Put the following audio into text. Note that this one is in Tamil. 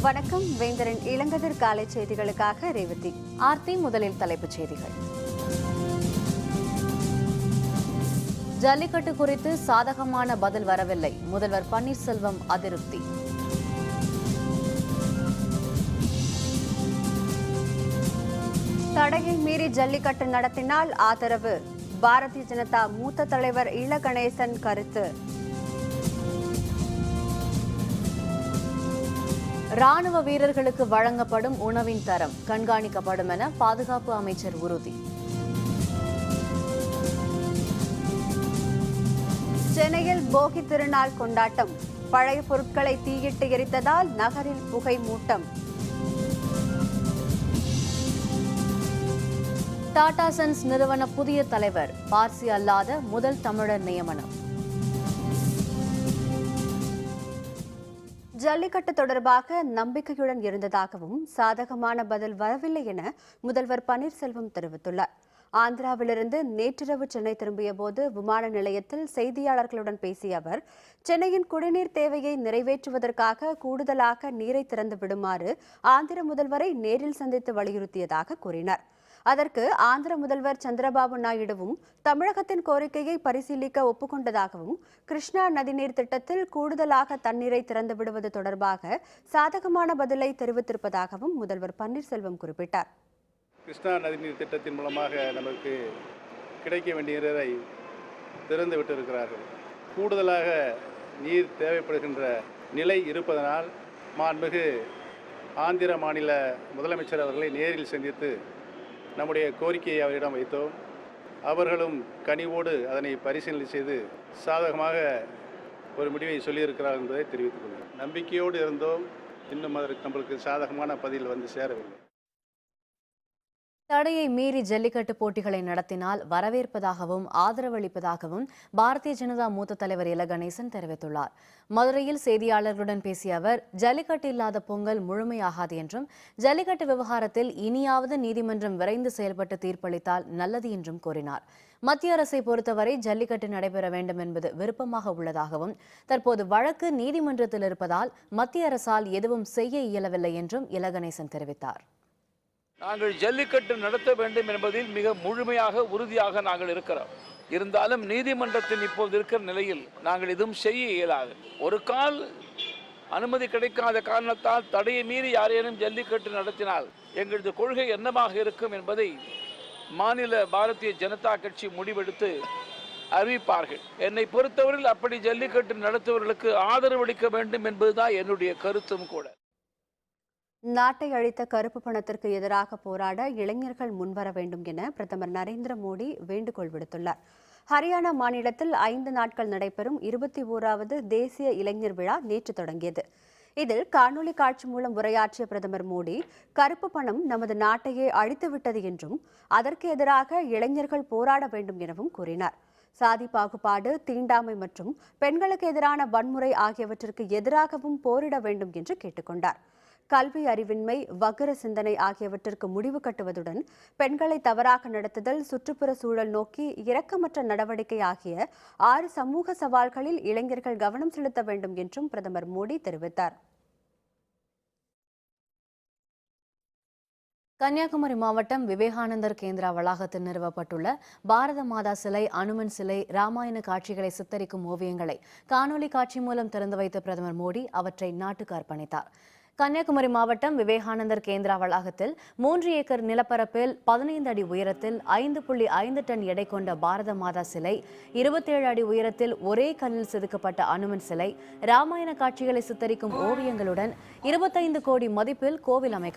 வணக்கம். வேந்தரின் இளங்கதிர் காலை செய்திகளுக்காக ரேவதி. ஆர்த்தி. முதலில் தலைப்புச் செய்திகள். ஜல்லிக்கட்டு குறித்து சாதகமான பதில் வரவில்லை, முதல்வர் பன்னீர்செல்வம் அதிருப்தி. தடையை மீறி ஜல்லிக்கட்டு நடத்தினால் ஆதரவு, பாரதிய ஜனதா மூத்த தலைவர் இல கணேசன் கருத்து. ராணுவ வீரர்களுக்கு வழங்கப்படும் உணவின் தரம் கண்காணிக்கப்படும் என பாதுகாப்பு அமைச்சர் உறுதி. சென்னையில் போகி திருநாள் கொண்டாட்டம், பழைய பொருட்களை தீயிட்டு எரித்ததால் நகரில் புகை மூட்டம். டாடா சன்ஸ் நிறுவன புதிய தலைவர், பார்சி அல்லாத முதல் தமிழர் நியமனம். ஜல்லிக்கட்டு தொடர்பாக நம்பிக்கையுடன் இருந்ததாகவும் சாதகமான பதில் வரவில்லை என முதல்வர் பன்னீர்செல்வம் தெரிவித்துள்ளார். ஆந்திராவிலிருந்து நேற்றிரவு சென்னை திரும்பிய போது விமான நிலையத்தில் செய்தியாளர்களுடன் பேசிய அவர், சென்னையின் குடிநீர் தேவையை நிறைவேற்றுவதற்காக கூடுதலாக நீரை திறந்து விடுமாறு ஆந்திர முதல்வரை நேரில் சந்தித்து வலியுறுத்தியதாக கூறினார். அதற்கு ஆந்திர முதல்வர் சந்திரபாபு நாயுடுவும் தமிழகத்தின் கோரிக்கையை பரிசீலிக்க ஒப்புக்கொண்டதாகவும், கிருஷ்ணா நதிநீர் திட்டத்தில் கூடுதலாக தண்ணீரை திறந்து விடுவது தொடர்பாக சாதகமான பதிலை தெரிவித்திருப்பதாகவும் முதல்வர் பன்னீர்செல்வம் குறிப்பிட்டார். கிருஷ்ணா நதிநீர் திட்டத்தின் மூலமாக நமக்கு கிடைக்க வேண்டிய நீரை திறந்து விட்டிருக்கிறார்கள். கூடுதலாக நீர் தேவைப்படுகின்ற நிலை இருப்பதனால் மாண்புமிகு ஆந்திர மாநில முதலமைச்சர் அவர்களை நேரில் சந்தித்து நம்முடைய கோரிக்கையை அவரிடம் வைத்தோம். அவர்களும் கனிவோடு அதனை பரிசீலனை செய்து சாதகமாக ஒரு முடிவை சொல்லியிருக்கிறார் என்பதை தெரிவித்துக் கொள்கிறேன். நம்பிக்கையோடு இருந்தோம், இன்னும் அதற்கு நம்மளுக்கு சாதகமான பதில் வந்து சேரவில்லை. தடையை மீறி ஜல்லிக்கட்டு போட்டிகளை நடத்தினால் வரவேற்பதாகவும் ஆதரவளிப்பதாகவும் பாரதிய ஜனதா மூத்த தலைவர் இல கணேசன் தெரிவித்துள்ளார். மதுரையில் செய்தியாளர்களுடன் பேசிய அவர், ஜல்லிக்கட்டு இல்லாத பொங்கல் முழுமையாகாது என்றும், ஜல்லிக்கட்டு விவகாரத்தில் இனியாவது நீதிமன்றம் விரைந்து செயல்பட்டு தீர்ப்பளித்தால் நல்லது என்றும் கூறினார். மத்திய அரசை பொறுத்தவரை ஜல்லிக்கட்டு நடைபெற வேண்டும் என்பது விருப்பமாக உள்ளதாகவும், தற்போது வழக்கு நீதிமன்றத்தில் இருப்பதால் மத்திய அரசால் எதுவும் செய்ய இயலவில்லை என்றும் இல கணேசன் தெரிவித்தார். நாங்கள் ஜல்லிக்கட்டு நடத்த வேண்டும் என்பதில் மிக முழுமையாக உறுதியாக நாங்கள் இருக்கிறோம். இருந்தாலும் நீதிமன்றத்தில் இப்போது இருக்கிற நிலையில் நாங்கள் எதுவும் செய்ய இயலாது. ஒரு கால் அனுமதி கிடைக்காத காரணத்தால் தடையை மீறி யாரேனும் ஜல்லிக்கட்டு நடத்தினால் எங்களது கொள்கை என்னவாக இருக்கும் என்பதை மாநில பாரதிய ஜனதா கட்சி முடிவெடுத்து அறிவிப்பார்கள். என்னை பொறுத்தவரையில் அப்படி ஜல்லிக்கட்டு நடத்துவர்களுக்கு ஆதரவு அளிக்க வேண்டும் என்பதுதான் என்னுடைய கருத்தும் கூட. நாட்டை அழித்த கருப்பு பணத்திற்கு எதிராக போராட இளைஞர்கள் முன்வர வேண்டும் என பிரதமர் நரேந்திர மோடி வேண்டுகோள் விடுத்துள்ளார். ஹரியானா மாநிலத்தில் 5 நாட்கள் நடைபெறும் 21வது தேசிய இளைஞர் விழா நேற்று தொடங்கியது. இதில் காணொலி காட்சி மூலம் உரையாற்றிய பிரதமர் மோடி, கருப்பு பணம் நமது நாட்டையே அழித்துவிட்டது என்றும், அதற்கு எதிராக இளைஞர்கள் போராட வேண்டும் எனவும் கூறினார். சாதி பாகுபாடு, தீண்டாமை மற்றும் பெண்களுக்கு எதிரான வன்முறை ஆகியவற்றிற்கு எதிராகவும் போரிட வேண்டும் என்று கேட்டுக்கொண்டார். கல்வி அறிவின்மை, வக்கிர சிந்தனை ஆகியவற்றிற்கு முடிவு கட்டுவதுடன் பெண்களை தவறாக நடத்துதல், சுற்றுப்புற சூழல் நோக்கி இரக்கமற்ற நடவடிக்கை ஆகிய 6 சமூக சவால்களில் இளைஞர்கள் கவனம் செலுத்த வேண்டும் என்றும் பிரதமர் மோடி தெரிவித்தார். கன்னியாகுமரி மாவட்டம் விவேகானந்தர் கேந்திரா வளாகத்தில் நிறுவப்பட்டுள்ள பாரத மாதா சிலை, அனுமன் சிலை, ராமாயண காட்சிகளை சித்தரிக்கும் ஓவியங்களை காணொலி காட்சி மூலம் திறந்து வைத்த பிரதமர் மோடி அவற்றை நாட்டுக்கு அர்ப்பணித்தார். கன்னியாகுமரி மாவட்டம் விவேகானந்தர் கேந்திரா வளாகத்தில் 3 ஏக்கர் நிலப்பரப்பில் 15 அடி உயரத்தில் 5.5 டன் எடை கொண்ட பாரத மாதா சிலை, 27 அடி உயரத்தில் ஒரே கல்லில் செதுக்கப்பட்ட அனுமன் சிலை, ராமாயண காட்சிகளை சித்தரிக்கும் ஓவியங்களுடன் 25 கோடி மதிப்பில் கோவில் அமைக்க